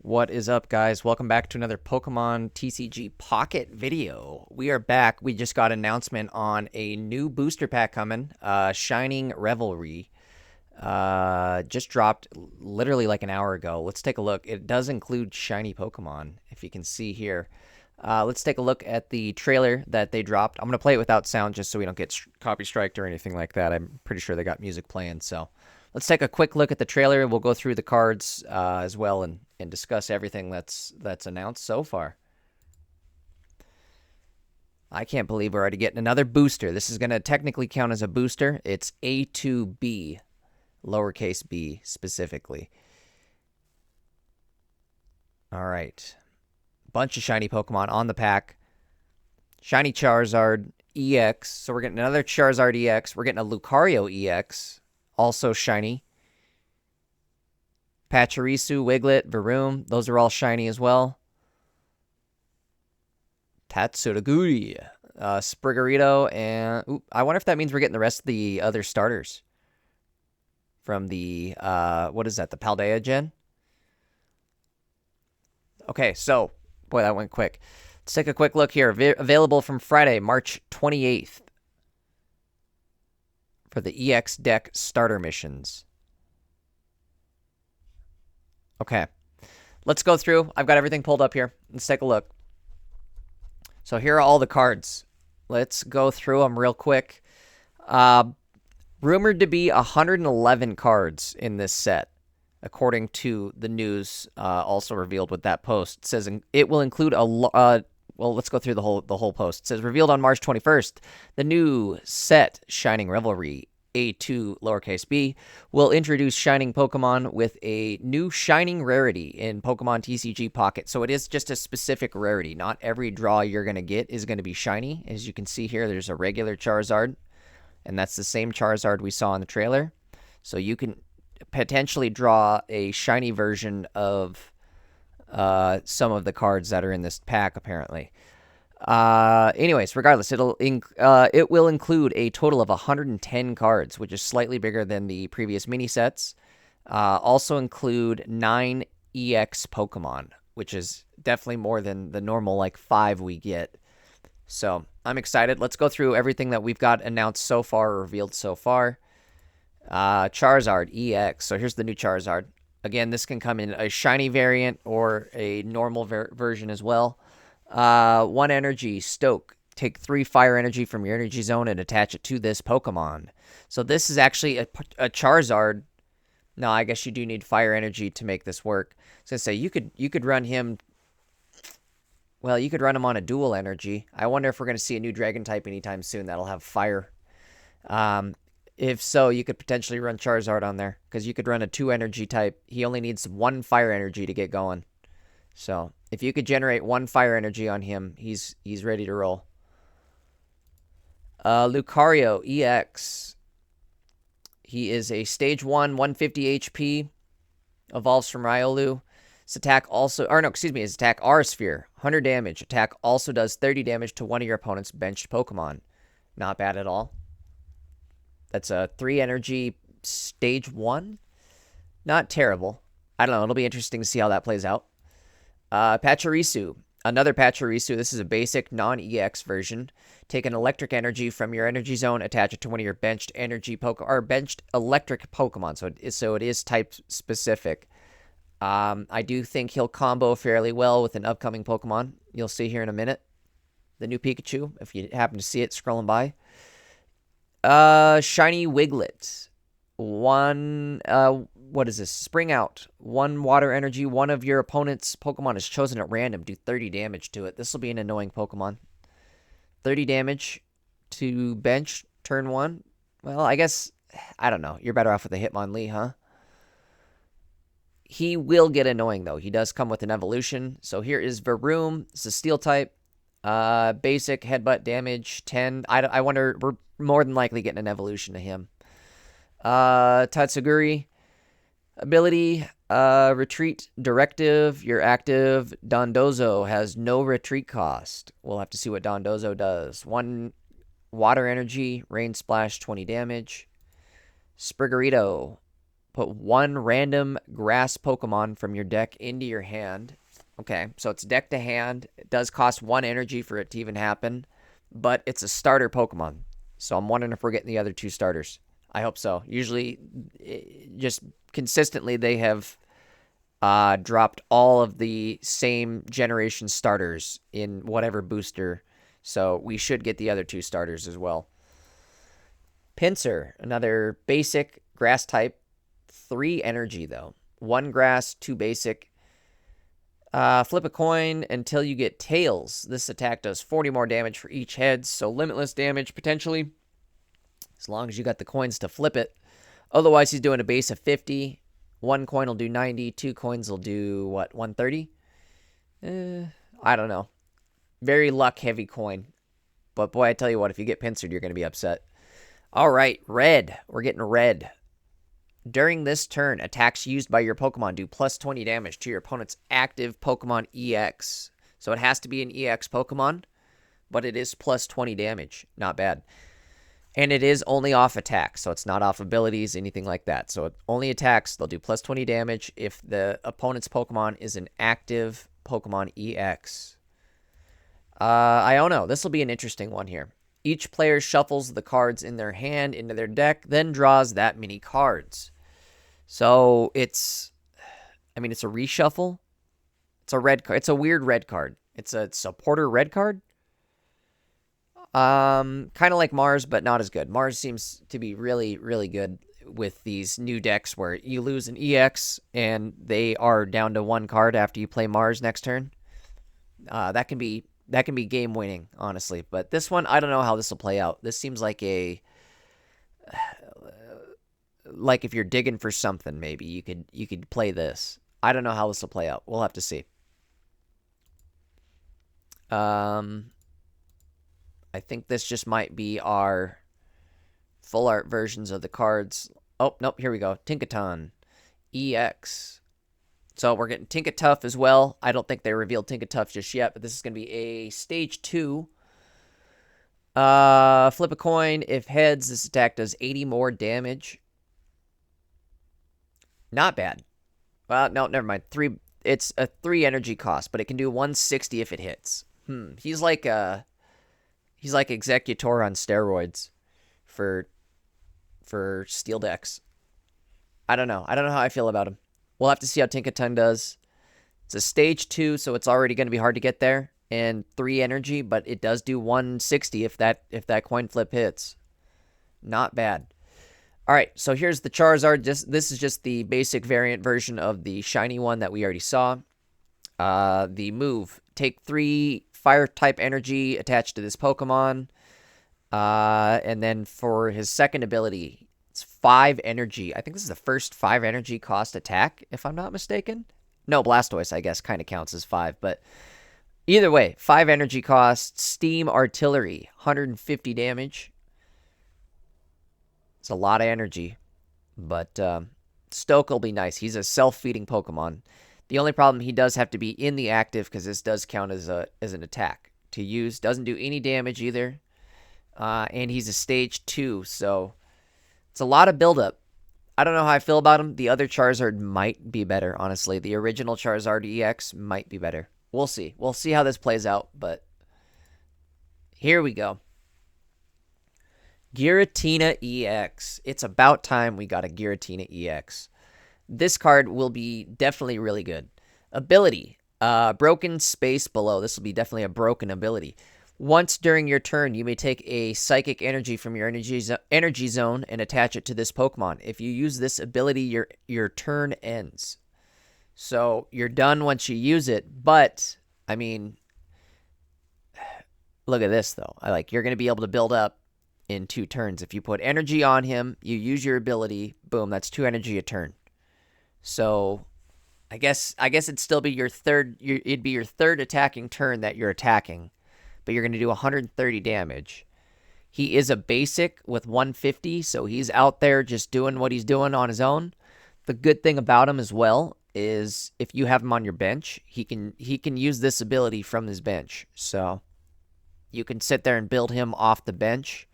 What is up, guys? Welcome back to another Pokemon TCG Pocket video. We are back. We just got an announcement on a new booster pack coming, Shining Revelry. Just dropped literally like an hour ago. Let's take a look. It does include shiny Pokemon, if you can see here. Let's take a look at the trailer that they dropped. I'm going to play it without sound just so we don't get copy striked or anything like that. I'm pretty sure they got music playing, so let's take a quick look at the trailer. We'll go through the cards as well and discuss everything that's announced so far. I can't believe we're already getting another booster. This is going to technically count as a booster. It's A2B, lowercase b specifically. All right. Bunch of shiny Pokemon on the pack. Shiny Charizard EX. So we're getting another Charizard EX. We're getting a Lucario EX. Also shiny. Pachirisu, Wiglet, Varoom. Those are all shiny as well. Tatsudaguri, Spriggerito, and I wonder if that means we're getting the rest of the other starters from the, what is that, the Paldea gen? Okay, so, boy, that went quick. Let's take a quick look here. Available from Friday, March 28th for the EX deck starter missions. Okay, let's go through. I've got everything pulled up here. Let's take a look. So here are all the cards. Let's go through them real quick. Rumored to be 111 cards in this set, according to the news also revealed with that post. It says it will include a well, let's go through the whole post. It says revealed on March 21st, the new set Shining Revelry A2 lowercase b will introduce shining Pokemon with a new shining rarity in Pokemon TCG Pocket. So it is just a specific rarity. Not every draw you're going to get is going to be shiny. As you can see here, there's a regular Charizard, and that's the same Charizard we saw in the trailer. So you can potentially draw a shiny version of some of the cards that are in this pack, apparently. Anyways, regardless, it will include a total of 110 cards, which is slightly bigger than the previous mini sets. Also include 9 EX Pokemon, which is definitely more than the normal like 5 we get. So I'm excited. Let's go through everything that we've got announced so far, or revealed so far. Charizard EX. So here's the new Charizard. Again, this can come in a shiny variant or a normal version as well. 1 energy, Stoke. Take 3 fire energy from your energy zone and attach it to this Pokemon. So this is actually a Charizard. No, I guess you do need fire energy to make this work. I was gonna say you could run him. Well, you could run him on a dual energy. I wonder if we're gonna see a new Dragon type anytime soon that'll have fire. If so, you could potentially run Charizard on there because you could run a 2 energy type. He only needs 1 fire energy to get going. So if you could generate 1 fire energy on him, he's ready to roll. Lucario EX. He is a stage 1, 150 HP. Evolves from Riolu. His attack also, or no, excuse me, his attack R-Sphere. 100 damage. Attack also does 30 damage to one of your opponent's benched Pokemon. Not bad at all. That's a 3 energy stage 1. Not terrible. I don't know. It'll be interesting to see how that plays out. Pachirisu. Another Pachirisu. This is a basic non-EX version. Take an electric energy from your energy zone, attach it to one of your benched energy or benched electric Pokemon. So it is type specific. I do think he'll combo fairly well with an upcoming Pokemon. You'll see here in a minute. The new Pikachu, if you happen to see it scrolling by. Shiny Wiglet. 1, what is this? Spring Out. 1 water energy. One of your opponent's Pokemon is chosen at random. Do 30 damage to it. This will be an annoying Pokemon. 30 damage to bench turn 1. Well, I guess, I don't know. You're better off with a Hitmonlee, huh? He will get annoying, though. He does come with an evolution. So here is Varoom. It's a steel type. Basic headbutt damage 10. I wonder, we're more than likely getting an evolution to him. Tatsuguri. Ability, retreat directive. You're active. Dondozo has no retreat cost. We'll have to see what Dondozo does. 1 water energy, rain splash, 20 damage. Spriggerito, Put one random grass Pokemon from your deck into your hand. Okay, so it's deck to hand. It does cost 1 energy for it to even happen, but it's a starter Pokemon. So I'm wondering if we're getting the other 2 starters. I hope so. Usually, just consistently, they have dropped all of the same generation starters in whatever booster. So we should get the other 2 starters as well. Pinsir, another basic grass type. 3 energy, though. 1 grass, 2 basic. Flip a coin until you get tails. This attack does 40 more damage for each head, so limitless damage potentially, as long as you got the coins to flip it. Otherwise, he's doing a base of 50. 1 coin will do 90. 2 coins will do, what, 130? I don't know. Very luck-heavy coin. But boy, I tell you what, if you get Pinsir, you're going to be upset. All right, red. We're getting red. During this turn, attacks used by your Pokemon do plus 20 damage to your opponent's active Pokemon EX. So it has to be an EX Pokemon, but it is plus 20 damage. Not bad. And it is only off attacks, so it's not off abilities, anything like that. So it only attacks, they'll do plus 20 damage if the opponent's Pokemon is an active Pokemon EX. I don't know. This will be an interesting one here. Each player shuffles the cards in their hand into their deck, then draws that many cards. So it's a reshuffle. It's a red card. It's a weird red card. It's a supporter red card. Kind of like Mars, but not as good. Mars seems to be really, really good with these new decks where you lose an EX and they are down to 1 card after you play Mars next turn. That can be game winning, honestly. But this one, I don't know how this will play out. This seems like like if you're digging for something, maybe you could play this. I don't know how this will play out. We'll have to see. I think this just might be our full art versions of the cards. Oh, nope, here we go. Tinkaton EX. So we're getting Tinkatuff as well. I don't think they revealed Tinkatuff just yet, but this is going to be a stage 2. Flip a coin. If heads, this attack does 80 more damage. Not bad. Well, no, never mind. It's a 3 energy cost, but it can do 160 if it hits. He's like Executor on steroids for steel decks. I don't know. I don't know how I feel about him. We'll have to see how Tinkaton does. It's a stage 2, so it's already going to be hard to get there. And 3 energy, but it does do 160 if that coin flip hits. Not bad. All right, so here's the Charizard. This is just the basic variant version of the shiny one that we already saw. The move: take 3 fire-type energy attached to this Pokemon. And then for his second ability, it's 5 energy. I think this is the first 5 energy cost attack, if I'm not mistaken. No, Blastoise, I guess, kind of counts as 5. But either way, 5 energy cost, Steam Artillery, 150 damage. It's a lot of energy. But Stoke will be nice. He's a self-feeding Pokemon. The only problem, he does have to be in the active because this does count as an attack to use. Doesn't do any damage either. And he's a stage 2, so it's a lot of buildup. I don't know how I feel about him. The other Charizard might be better, honestly. The original Charizard EX might be better. We'll see. We'll see how this plays out, but here we go. Giratina EX. It's about time we got a Giratina EX. This card will be definitely really good. Ability. Broken space below. This will be definitely a broken ability. Once during your turn, you may take a psychic energy from your energy zone and attach it to this Pokemon. If you use this ability, your turn ends. So you're done once you use it, but I mean, look at this though. You're going to be able to build up in 2 turns. If you put energy on him, you use your ability, boom, that's 2 energy a turn. So I guess it'd still be it'd be your third attacking turn that you're attacking. But you're going to do 130 damage. He is a basic with 150, so he's out there just doing what he's doing on his own. The good thing about him as well is if you have him on your bench, he can use this ability from his bench. So you can sit there and build him off the bench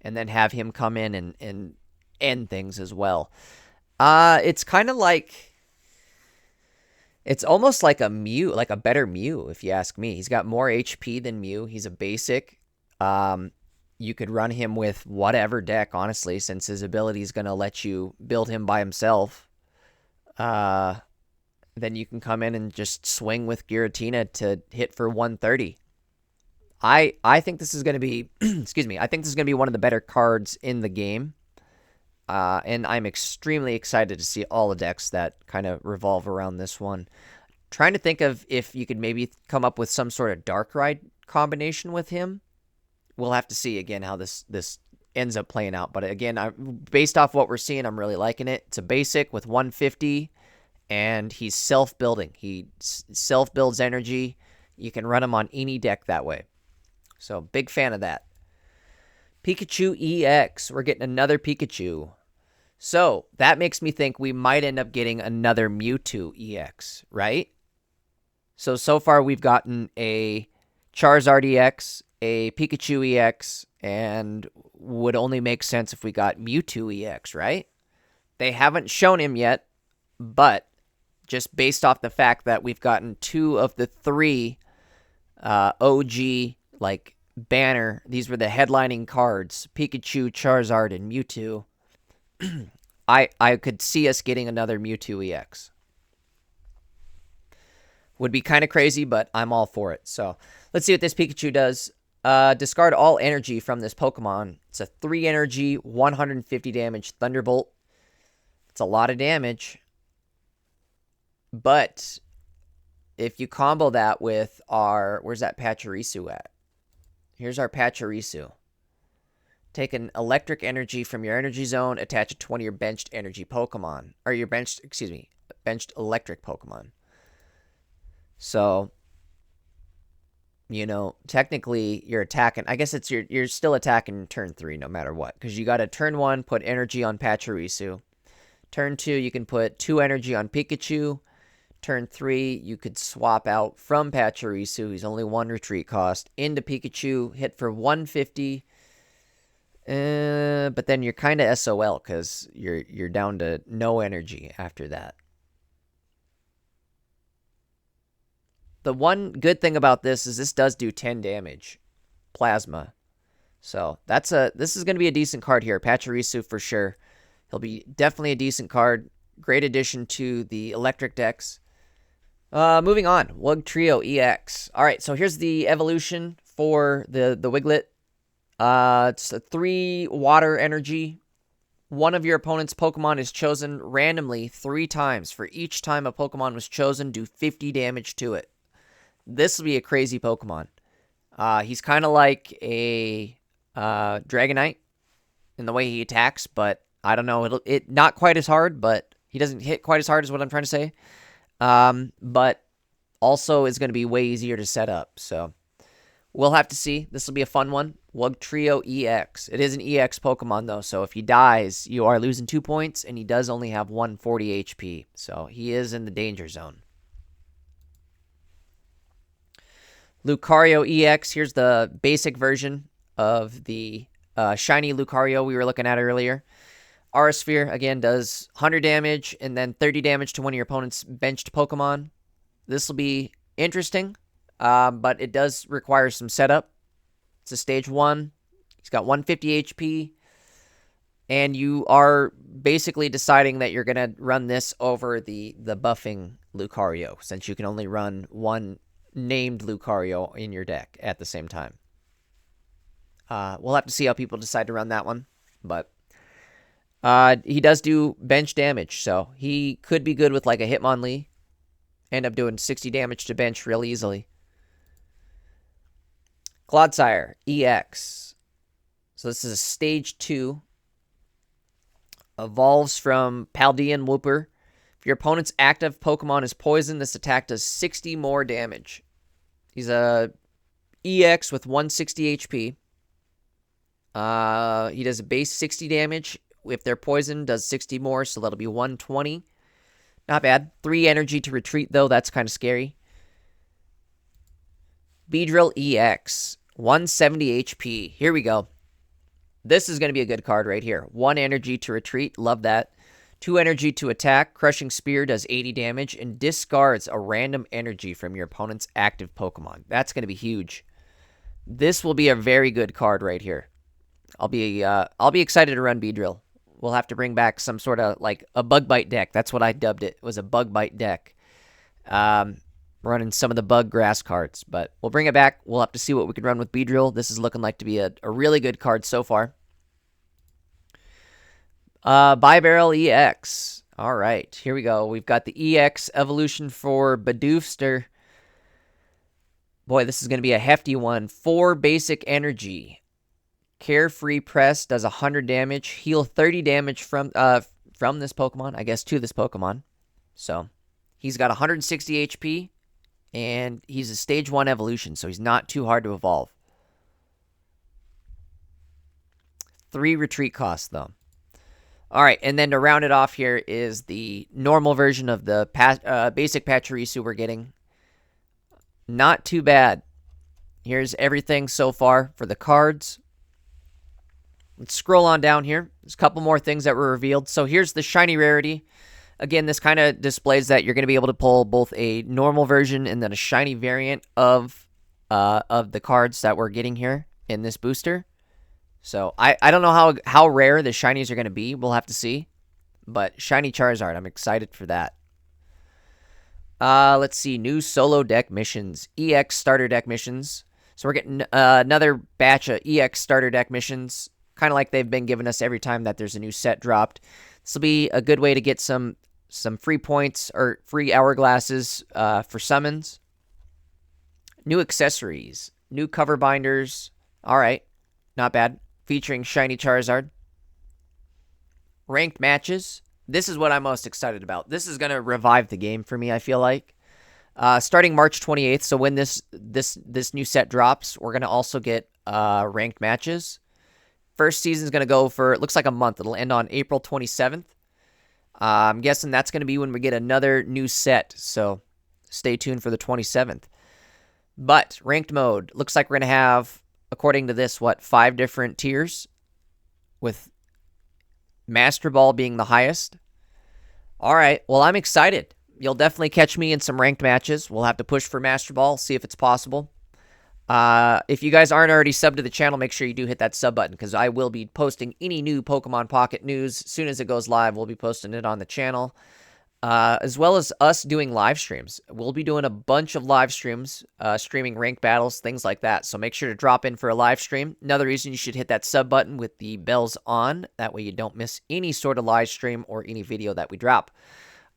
and then have him come in and end things as well. It's kind of like, it's almost like a Mew, like a better Mew, if you ask me. He's got more HP than Mew. He's a basic. You could run him with whatever deck, honestly, since his ability is going to let you build him by himself. Then you can come in and just swing with Giratina to hit for 130. I think this is going to be, excuse me, I think this is going to be one of the better cards in the game. And I'm extremely excited to see all the decks that kind of revolve around this one. Trying to think of if you could maybe come up with some sort of Dark Ride combination with him. We'll have to see again how this ends up playing out. But again, based off what we're seeing, I'm really liking it. It's a basic with 150, and he's self-building. He self-builds energy. You can run him on any deck that way. So, big fan of that. Pikachu EX. We're getting another Pikachu. So, that makes me think we might end up getting another Mewtwo EX, right? So far we've gotten a Charizard EX, a Pikachu EX, and would only make sense if we got Mewtwo EX, right? They haven't shown him yet, but just based off the fact that we've gotten 2 of the 3 OG, like, banner, these were the headlining cards, Pikachu, Charizard, and Mewtwo. I could see us getting another Mewtwo EX. Would be kind of crazy, but I'm all for it. So, let's see what this Pikachu does. Discard all energy from this Pokemon. It's a 3 energy, 150 damage Thunderbolt. It's a lot of damage. But if you combo that with our... Where's that Pachirisu at? Here's our Pachirisu. Take an electric energy from your energy zone, attach it to one of your benched energy Pokemon. Or your benched electric Pokemon. So, you know, technically you're attacking. I guess it's you're still attacking turn 3 no matter what. Because you got to turn 1, put energy on Pachirisu. Turn 2, you can put 2 energy on Pikachu. Turn 3, you could swap out from Pachirisu, he's only 1 retreat cost, into Pikachu, hit for 150. But then you're kind of SOL because you're down to no energy after that. The one good thing about this is this does do 10 damage. Plasma. So this is going to be a decent card here. Pachirisu for sure. He'll be definitely a decent card. Great addition to the electric decks. Moving on. Wugtrio EX. Alright, so here's the evolution for the Wiglet. It's a 3 water energy. One of your opponent's Pokemon is chosen randomly 3 times. For each time a Pokemon was chosen, do 50 damage to it. This will be a crazy Pokemon. He's kind of like a Dragonite in the way he attacks, but I don't know. It not quite as hard, but he doesn't hit quite as hard as what I'm trying to say. But also is going to be way easier to set up. So we'll have to see. This will be a fun one. Wugtrio EX. It is an EX Pokemon, though, so if he dies, you are losing 2 points, and he does only have 140 HP. So he is in the danger zone. Lucario EX. Here's the basic version of the shiny Lucario we were looking at earlier. Aura Sphere, again, does 100 damage and then 30 damage to one of your opponent's benched Pokemon. This will be interesting, but it does require some setup. It's a stage 1. He's got 150 HP. And you are basically deciding that you're going to run this over the buffing Lucario, since you can only run one named Lucario in your deck at the same time. We'll have to see how people decide to run that one, but he does do bench damage, so he could be good with like a Hitmonlee. End up doing 60 damage to bench real easily. Clodsire EX. So this is a stage 2. Evolves from Paldean Wooper. If your opponent's active Pokemon is poisoned, this attack does 60 more damage. He's a EX with 160 HP. He does a base 60 damage. If they're poisoned, does 60 more, so that'll be 120. Not bad. 3 energy to retreat, though. That's kind of scary. Beedrill EX. 170 HP. Here we go. This is going to be a good card right here. 1 energy to retreat. Love that. 2 energy to attack. Crushing Spear does 80 damage and discards a random energy from your opponent's active Pokemon. That's going to be huge. This will be a very good card right here. I'll be excited to run Beedrill. We'll have to bring back some sort of like a bug bite deck. That's what I dubbed it. It was a bug bite deck. Running some of the bug grass cards, but we'll bring it back. We'll have to see what we can run with Beedrill. This is looking like to be a really good card so far. Barrel EX. All right, here we go. We've got the EX evolution for Badoofster. Boy, this is going to be a hefty one. 4 basic energy. Carefree Press does 100 damage. Heal 30 damage from this Pokemon, I guess, to this Pokemon. So, he's got 160 HP, and he's a Stage 1 evolution, so he's not too hard to evolve. 3 retreat costs, though. All right, and then to round it off here is the normal version of the basic Pachirisu we're getting. Not too bad. Here's everything so far for the cards. Let's scroll on down here. There's a couple more things that were revealed. So here's the shiny rarity. Again, this kind of displays that you're going to be able to pull both a normal version and then a shiny variant of the cards that we're getting here in this booster. So I don't know how rare the shinies are going to be. We'll have to see. But shiny Charizard, I'm excited for that. Let's see. New solo deck missions. EX starter deck missions. So we're getting another batch of EX starter deck missions. Kind of like they've been giving us every time that there's a new set dropped. This will be a good way to get some free points or free hourglasses for summons. New accessories. New cover binders. All right. Not bad. Featuring shiny Charizard. Ranked matches. This is what I'm most excited about. This is going to revive the game for me, I feel like. Starting March 28th, so when this new set drops, we're going to also get ranked matches. First season is going to go for, it looks like a month. It'll end on April 27th. I'm guessing that's going to be when we get another new set, so stay tuned for the 27th. But ranked mode, looks like we're going to have, according to this, 5 different tiers, with Master Ball being the highest. All right, well, I'm excited. You'll definitely catch me in some ranked matches. We'll have to push for Master Ball, see if it's possible. If you guys aren't already subbed to the channel, make sure you do hit that sub button, because I will be posting any new Pokemon Pocket news. As soon as it goes live, we'll be posting it on the channel, as well as us doing live streams. We'll be doing a bunch of live streams, streaming ranked battles, things like that. So make sure to drop in for a live stream. Another reason you should hit that sub button with the bells on. That way you don't miss any sort of live stream or any video that we drop.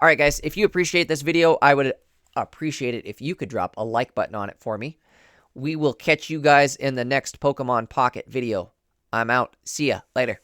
All right, guys, if you appreciate this video, I would appreciate it if you could drop a like button on it for me. We will catch you guys in the next Pokemon Pocket video. I'm out. See ya. Later.